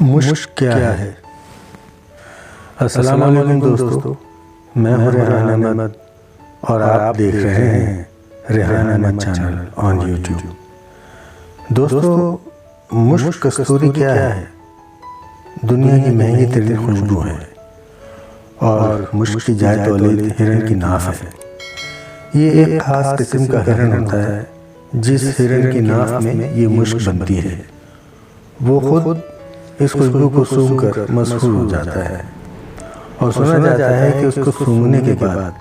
मुश्क क्या है। अस्सलाम वालेकुम दोस्तों, मैं हूं रेहान अहमद और आप देख रहे हैं Rehan Ahmed channel on YouTube. दोस्तों, मुश्क कस्तूरी क्या है? दुनिया की महंगी तरीन खुशबू है और मुश्क की जायत वाली हिरन की नाफ है। ये एक खास किस्म का हिरन होता है जिस हिरन की नाफ में ये मुश्क बनती है। वो खुद इस खुशबू को सूंघकर मशहूर हो जाता है और सुना जाता है कि उसको सूंघने के बाद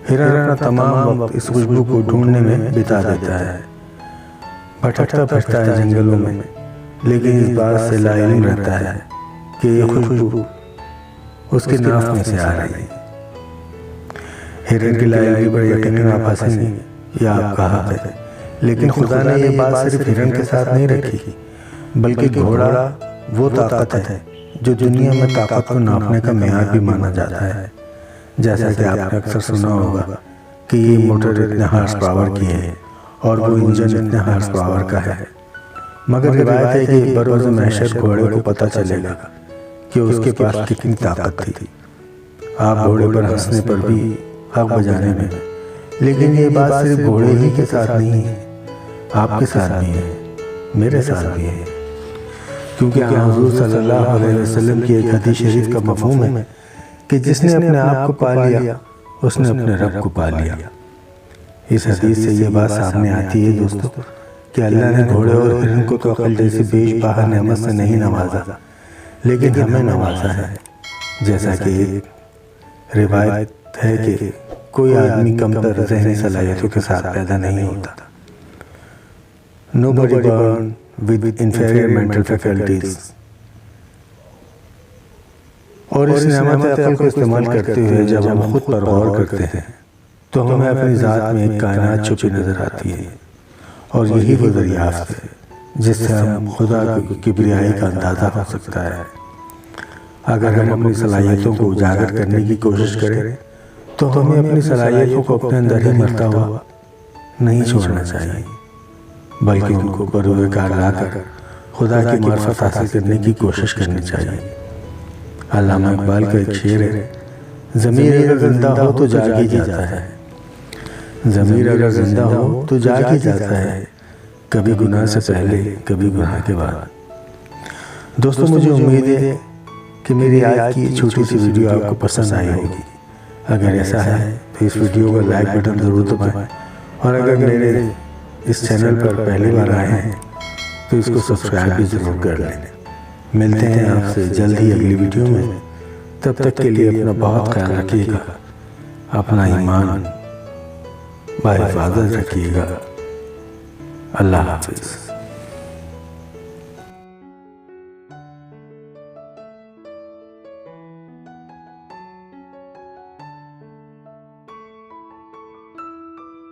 हिरन अपना तमाम वक्त इस खुशबू को ढूंढने में बिता देता है। भटकता फिरता है जंगलों में, लेकिन इस बात से लाइल्म रहता है कि ये खुशबू उसकी नाफ में से आ रही है। हिरन की लाइल्मी पर यकीनन आप हंसेंगे, यह आपका हक है, लेकिन खुदा ने ये बात सिर्फ हिरन के साथ नहीं रखी, बल्कि घोड़ा वो ताकत है जो दुनिया में ताकत को नापने का मेयार भी माना जाता है। जैसा कि आपने अक्सर सुना होगा कि ये मोटर इतने हार्स पावर की है और वो इंजन इतने हार्स पावर का है, मगर रिवायत है कि बरोज़ महशर घोड़े को पता चलेगा कि उसके पास कितनी ताकत थी। आप घोड़े पर हंसने पर भी, हक बजाने में, लेकिन ये बात सिर्फ घोड़े ही के साथ नहीं है, आपके साथ भी है, मेरे साथ भी है। क्योंकि हुज़ूर सल्लल्लाहु अलैहि वसल्लम की एक हदीस शरीफ का मफ़हूम है कि जिसने अपने आप को पा लिया उसने अपने रब को पा लिया। इस हदीस से ये बात सामने आती है दोस्तों कि अल्लाह ने घोड़े और हिरन को तो अक़ल जैसी बेशबहा नेमत से नहीं नवाजा, लेकिन हमें नवाजा है। जैसा कि एक रिवायत है कि कोई आदमी कमतर ज़हनी सलाहियतों के साथ पैदा नहीं होता। Nobody born with inferior mental faculties। और इस नेमत अक़ल को इस्तेमाल करते हुए जब हम खुद पर गौर करते हैं तो हमें अपनी ज़ात में एक कायनात छुपी नज़र आती है, और यही वो दरियाफ्त है जिससे हम खुदा की किबरियाई का अंदाज़ा हो सकता है। अगर हम अपनी सलाहियतों को उजागर करने की कोशिश करें तो हमें अपनी सलाहियतों को अपने अंदर ही मरता हुआ नहीं छोड़ना चाहिए, बल्कि उनको परवरदिगार लाकर खुदा की मार्फत हासिल करने की कोशिश करनी चाहिए। अल्लामा इकबाल का एक शेर है, ज़मीर अगर जिंदा हो तो जाग ही जाता है, ज़मीर अगर जिंदा हो तो जाग ही जाता है, कभी गुनाह से पहले कभी गुनाह के बाद। दोस्तों, मुझे उम्मीद है कि मेरी आज की छोटी सी वीडियो आपको पसंद आई होगी। अगर ऐसा है तो इस वीडियो का लाइक बटन ज़रूर दबाएं, और अगर मेरे इस चैनल पर पहली बार आए हैं तो इसको सब्सक्राइब भी ज़रूर कर लें। मिलते हैं आपसे जल्द ही अगली वीडियो में। तब तक के लिए अपना बहुत ख्याल रखिएगा, अपना ईमान बाहिफाज़त रखिएगा। अल्लाह हाफ़िज़।